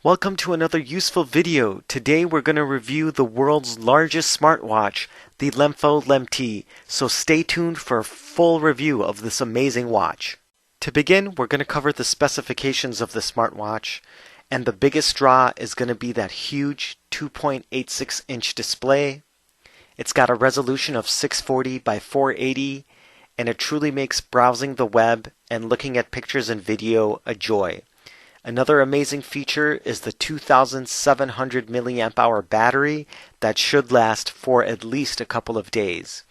Welcome to another useful video. Today we're going to review the world's largest smartwatch, the Lemfo Lem T, so stay tuned for a full review of this amazing watch. To begin, we're going to cover the specifications of the smartwatch, and the biggest draw is going to be that huge 2.86-inch display. It's got a resolution of 640 by 480, and it truly makes browsing the web and looking at pictures and video a joy. Another amazing feature is the 2,700 milliamp hour battery that should last for at least a couple of days.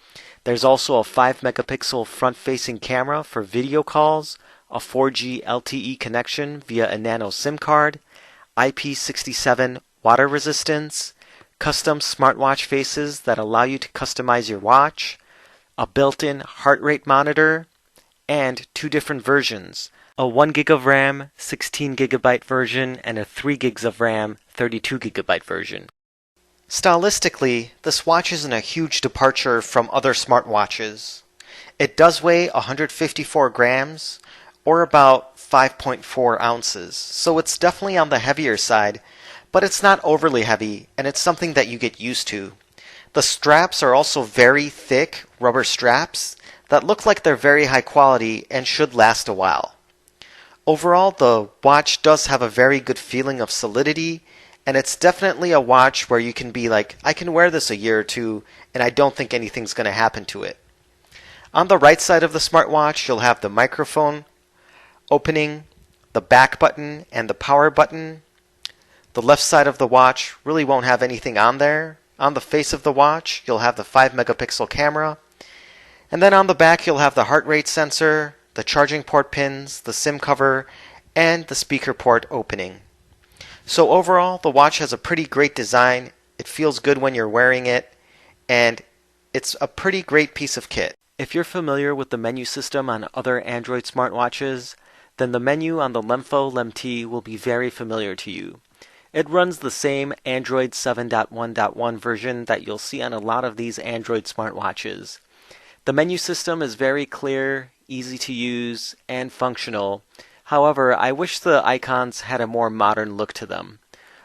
There's also a 5 megapixel front-facing camera for video calls, a 4G LTE connection via a Nano SIM card, IP67 water resistance, custom smartwatch faces that allow you to customize your watch, a built-in heart rate monitor, and two different versions. A 1 gig of RAM, 16 gigabyte version, and a 3 gigs of RAM, 32 gigabyte version. Stylistically, this watch isn't a huge departure from other smartwatches. It does weigh 154 grams, or about 5.4 ounces, so it's definitely on the heavier side, but it's not overly heavy, and it's something that you get used to. The straps are also very thick rubber straps that look like they're very high quality and should last a while. Overall, the watch does have a very good feeling of solidity, and it's definitely a watch where you can be like, I can wear this a year or two, and I don't think anything's going to happen to it. On the right side of the smartwatch, you'll have the microphone opening, the back button, and the power button. The left side of the watch really won't have anything on there. On the face of the watch, you'll have the 5 megapixel camera, and then on the back, you'll have the heart rate sensor, the charging port pins, the SIM cover, and the speaker port opening. So overall, the watch has a pretty great design. It feels good when you're wearing it, and it's a pretty great piece of kit. If you're familiar with the menu system on other Android smartwatches, then the menu on the Lemfo Lem T will be very familiar to you. It runs the same Android 7.1.1 version that you'll see on a lot of these Android smartwatches. The menu system is very clear, easy to use, and functional. However, I wish the icons had a more modern look to them.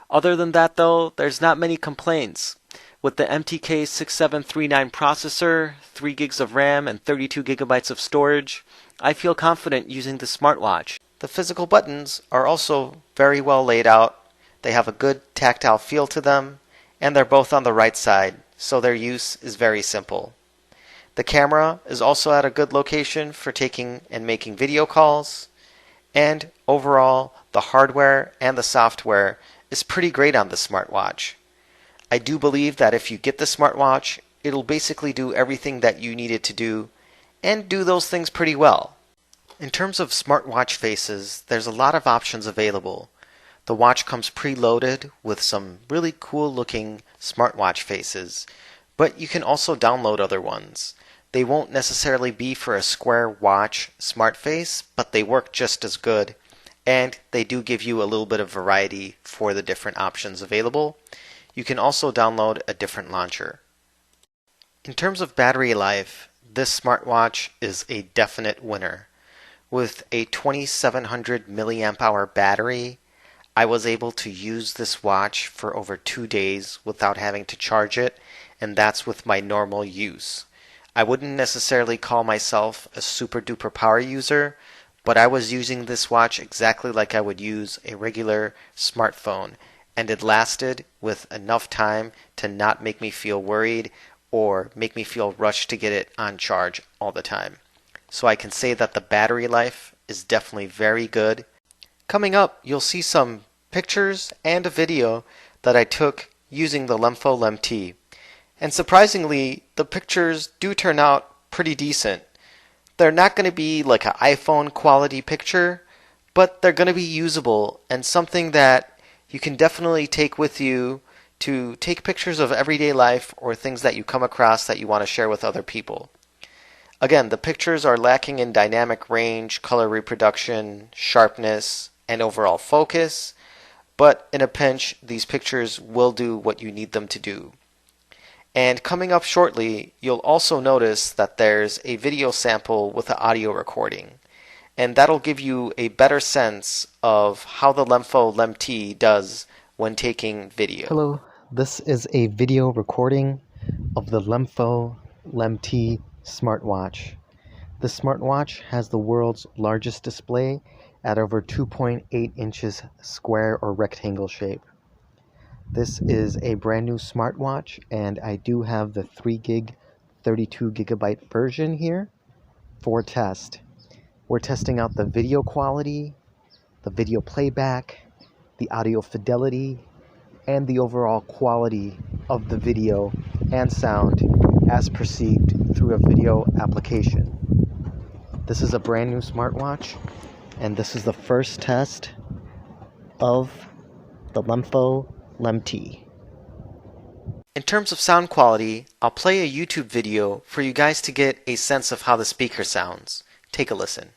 Other than that though, there's not many complaints. With the MTK 6739 processor, 3 gigs of RAM, and 32 gigabytes of storage, I feel confident using the smartwatch. The physical buttons are also very well laid out. They have a good tactile feel to them, and they're both on the right side, so their use is very simple. The camera is also at a good location for taking and making video calls, and overall, the hardware and the software is pretty great on the smartwatch. I do believe that if you get the smartwatch, it'll basically do everything that you need it to do, and do those things pretty well. In terms of smartwatch faces, there's a lot of options available. The watch comes preloaded with some really cool looking smartwatch faces, but you can also download other ones. They won't necessarily be for a square watch smart face, but they work just as good, and they do give you a little bit of variety for the different options available. You can also download a different launcher. In terms of battery life, this smartwatch is a definite winner. With a 2700 milliamp hour battery, I was able to use this watch for over 2 days without having to charge it, and that's with my normal use. I wouldn't necessarily call myself a super duper power user, but I was using this watch exactly like I would use a regular smartphone, and it lasted with enough time to not make me feel worried or make me feel rushed to get it on charge all the time. So I can say that the battery life is definitely very good. Coming up, you'll see some pictures and a video that I took using the Lemfo Lem T. And surprisingly, the pictures do turn out pretty decent. They're not going to be like an iPhone quality picture, but they're going to be usable and something that you can definitely take with you to take pictures of everyday life or things that you come across that you want to share with other people. Again, the pictures are lacking in dynamic range, color reproduction, sharpness, and overall focus, but in a pinch, these pictures will do what you need them to do. And coming up shortly, you'll also notice that there's a video sample with an audio recording. and that'll give you a better sense of how the Lemfo Lem T does when taking video. Hello, this is a video recording of the Lemfo Lem T smartwatch. The smartwatch has the world's largest display at over 2.8 inches square or rectangle shape. This is a brand new smartwatch, and I do have the 3 gig 32 gigabyte version here for test. We're testing out the video quality, the video playback, the audio fidelity, and the overall quality of the video and sound as perceived through a video application. This is a brand new smartwatch, and this is the first test of the Lemfo Lem T. In terms of sound quality, I'll play a YouTube video for you guys to get a sense of how the speaker sounds. Take a listen.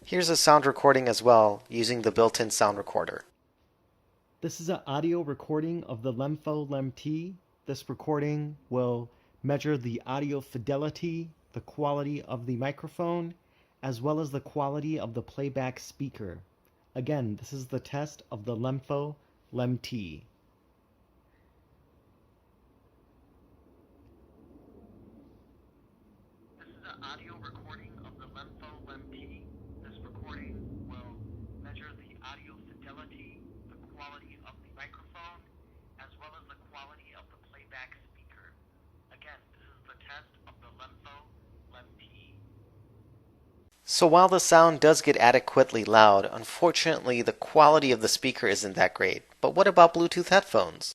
Here's a sound recording as well, using the built-in sound recorder. This is an audio recording of the Lemfo Lem T. This recording will measure the audio fidelity, the quality of the microphone, as well as the quality of the playback speaker. Again, this is the test of the Lemfo Lem T. This is an audio recording of the Lemfo Lem T. This recording will measure the audio fidelity, the quality of the microphone, as well as the quality of the playback speaker. Again, this is the test of the Lemfo Lem T. So while the sound does get adequately loud, unfortunately the quality of the speaker isn't that great. But what about Bluetooth headphones?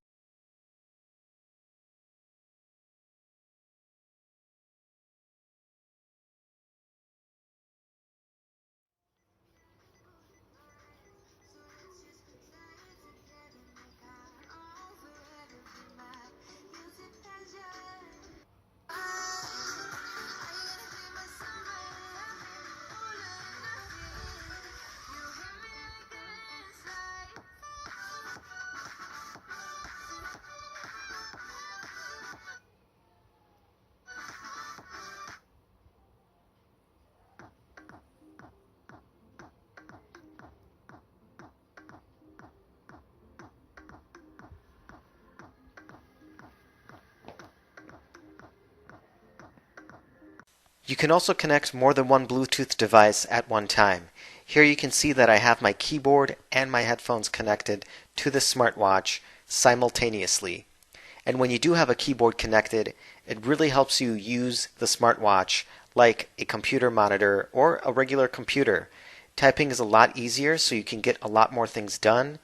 You can also connect more than one Bluetooth device at one time. Here you can see that I have my keyboard and my headphones connected to the smartwatch simultaneously. And when you do have a keyboard connected, it really helps you use the smartwatch like a computer monitor or a regular computer. Typing is a lot easier, so you can get a lot more things done,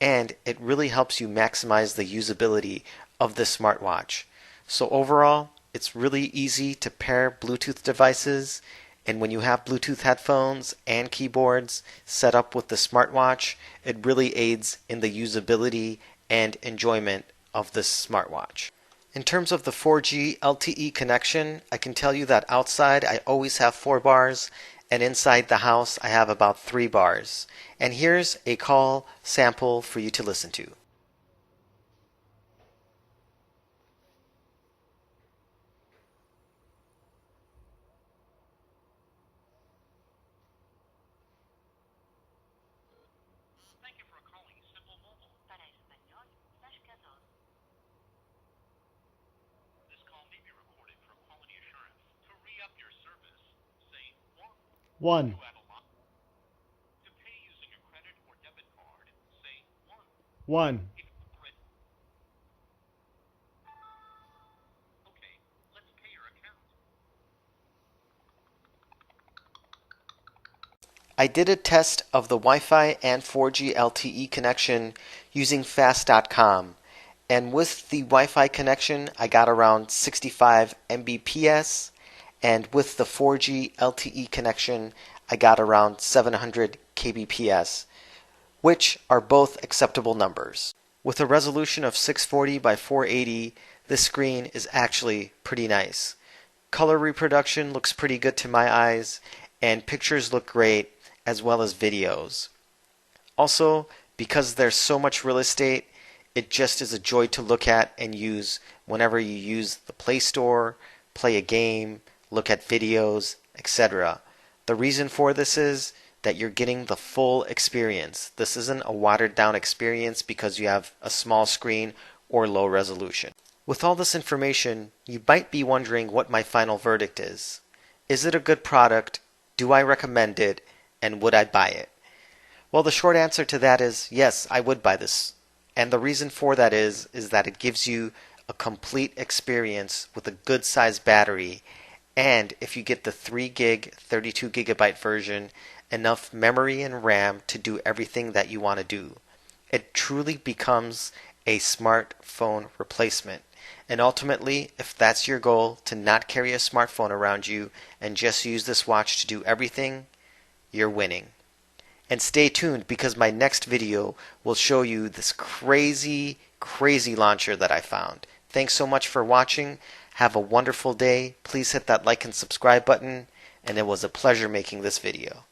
and it really helps you maximize the usability of this smartwatch. So overall, it's really easy to pair Bluetooth devices, and when you have Bluetooth headphones and keyboards set up with the smartwatch, it really aids in the usability and enjoyment of this smartwatch. In terms of the 4G LTE connection, I can tell you that outside I always have 4 bars, and inside the house I have about 3 bars. And here's a call sample for you to listen to. Thank you for calling Simple Mobile. Para español, marca dos. This call may be recorded for quality assurance. To re-up your service, say 1. 1. To add a line. To pay using a credit or debit card, say 1. 1. Okay, let's pay your account. I did a test of the Wi-Fi and 4G LTE connection using fast.com, and with the Wi-Fi connection I got around 65 Mbps, and with the 4G LTE connection I got around 700 kbps, which are both acceptable numbers. With a resolution of 640 by 480, this screen is actually pretty nice. Color reproduction looks pretty good to my eyes, and pictures look great, as well as videos. Also, because there's so much real estate, it just is a joy to look at and use whenever you use the Play Store, play a game, look at videos, etc. The reason for this is that you're getting the full experience. This isn't a watered down experience because you have a small screen or low resolution. With all this information, you might be wondering what my final verdict is. Is it a good product? Do I recommend it? And would I buy it? Well, the short answer to that is yes, I would buy this. And the reason for that is that it gives you a complete experience with a good sized battery, and if you get the 3 gig 32 gigabyte version, enough memory and RAM to do everything that you want to do. It truly becomes a smartphone replacement. And ultimately, if that's your goal, to not carry a smartphone around you and just use this watch to do everything, you're winning. And stay tuned, because my next video will show you this crazy launcher that I found. Thanks so much for watching. Have a wonderful day. Please hit that like and subscribe button, and it was a pleasure making this video.